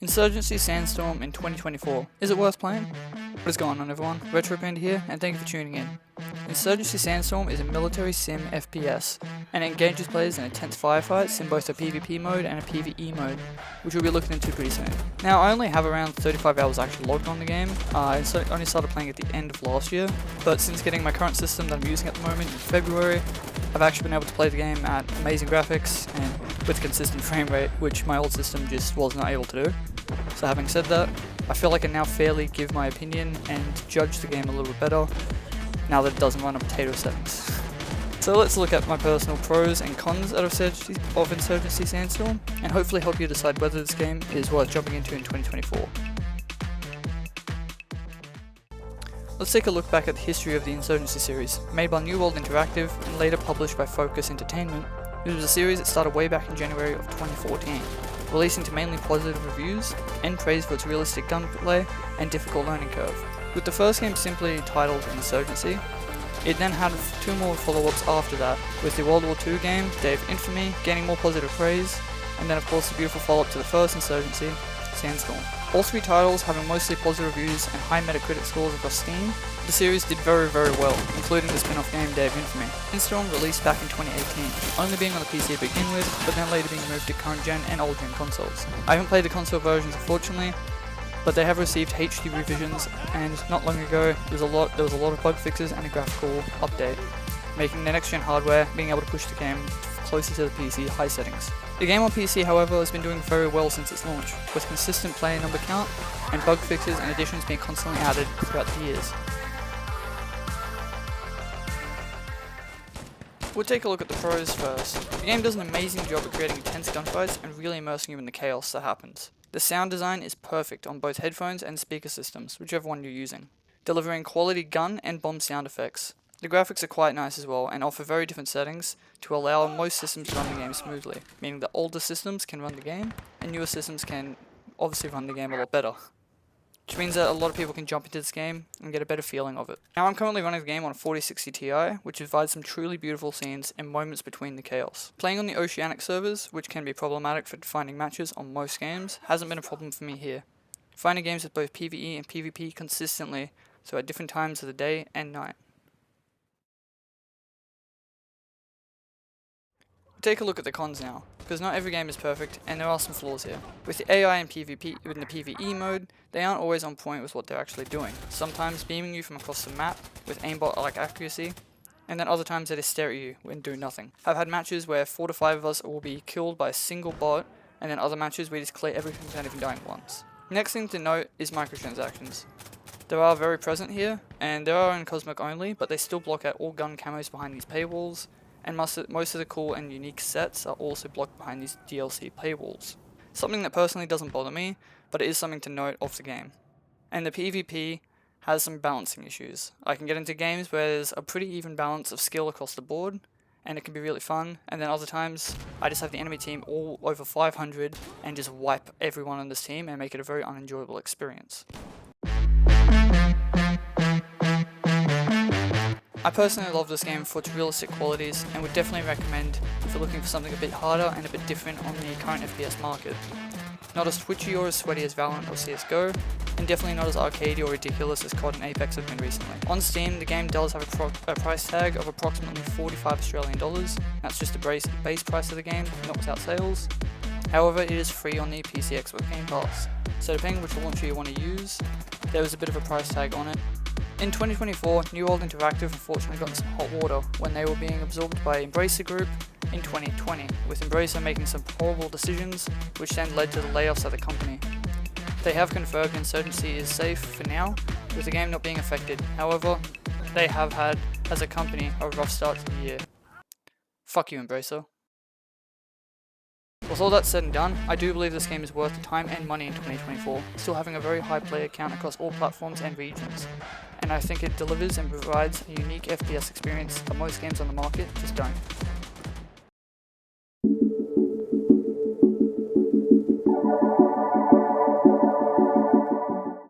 Insurgency Sandstorm in 2024. Is it worth playing? What is going on, everyone? RetroPanda here, and thank you for tuning in. Insurgency Sandstorm is a military sim FPS, and it engages players in a tense firefights in both a PvP mode and a PvE mode, which we'll be looking into pretty soon. Now, I only have around 35 hours actually logged on the game. I only started playing at the end of last year, but since getting my current system that I'm using at the moment in February, I've actually been able to play the game at amazing graphics and with consistent frame rate, which my old system just was not able to do. So having said that, I feel like I can now fairly give my opinion and judge the game a little bit better now that it doesn't run on potato settings. So let's look at my personal pros and cons of Insurgency Sandstorm, and hopefully help you decide whether this game is worth jumping into in 2024. Let's take a look back at the history of the Insurgency series. Made by New World Interactive and later published by Focus Entertainment, it was a series that started way back in January of 2014, releasing to mainly positive reviews and praise for its realistic gunplay and difficult learning curve. With the first game simply titled Insurgency, it then had two more follow-ups after that, with the World War II game, Day of Infamy, gaining more positive praise, and then of course the beautiful follow-up to the first Insurgency, Sandstorm. All three titles having mostly positive reviews and high Metacritic scores across Steam, the series did very well, including the spin-off game Day of Infamy. Sandstorm released back in 2018, only being on the PC to begin with, but then later being moved to current gen and old gen consoles. I haven't played the console versions unfortunately, but they have received HD revisions, and not long ago there was a lot of bug fixes and a graphical update, making the next gen hardware being able to push the game closer to the PC high settings. The game on PC, however, has been doing very well since its launch, with consistent player number count and bug fixes and additions being constantly added throughout the years. We'll take a look at the pros first. The game does an amazing job at creating intense gunfights and really immersing you in the chaos that happens. The sound design is perfect on both headphones and speaker systems, whichever one you're using, delivering quality gun and bomb sound effects. The graphics are quite nice as well and offer very different settings to allow most systems to run the game smoothly, meaning that older systems can run the game and newer systems can obviously run the game a lot better, which means that a lot of people can jump into this game and get a better feeling of it. Now I'm currently running the game on a 4060 Ti, which provides some truly beautiful scenes and moments between the chaos. Playing on the Oceanic servers, which can be problematic for finding matches on most games, hasn't been a problem for me here. Finding games with both PvE and PvP consistently, so at different times of the day and night. Take a look at the cons now, because not every game is perfect and there are some flaws here. With the AI and PvP in the PvE mode, they aren't always on point with what they're actually doing, sometimes beaming you from across the map with aimbot-like accuracy, and then other times they just stare at you and do nothing. I've had matches where 4 to 5 of us will be killed by a single bot, and then other matches we just clear everything without even dying once. Next thing to note is microtransactions. They are very present here, and they are in Cosmic only, but they still block out all gun camos behind these paywalls, and most of the cool and unique sets are also blocked behind these DLC paywalls. Something that personally doesn't bother me, but it is something to note of the game. And the PvP has some balancing issues. I can get into games where there's a pretty even balance of skill across the board, and it can be really fun, and then other times I just have the enemy team all over 500 and just wipe everyone on this team and make it a very unenjoyable experience. I personally love this game for its realistic qualities and would definitely recommend if you're looking for something a bit harder and a bit different on the current FPS market. Not as twitchy or as sweaty as Valorant or CSGO, and definitely not as arcadey or ridiculous as COD and Apex have been recently. On Steam, the game does have a price tag of approximately $45 Australian. That's just the base price of the game, not without sales. However, it is free on the PC Xbox Game Pass, so depending which launcher you want to use, there is a bit of a price tag on it. In 2024, New World Interactive unfortunately got in some hot water when they were being absorbed by Embracer Group in 2020, with Embracer making some horrible decisions which then led to the layoffs at the company. They have confirmed Insurgency is safe for now, with the game not being affected. However, they have had, as a company, a rough start to the year. Fuck you, Embracer. With all that said and done, I do believe this game is worth the time and money in 2024, still having a very high player count across all platforms and regions. And I think it delivers and provides a unique FPS experience that most games on the market just don't.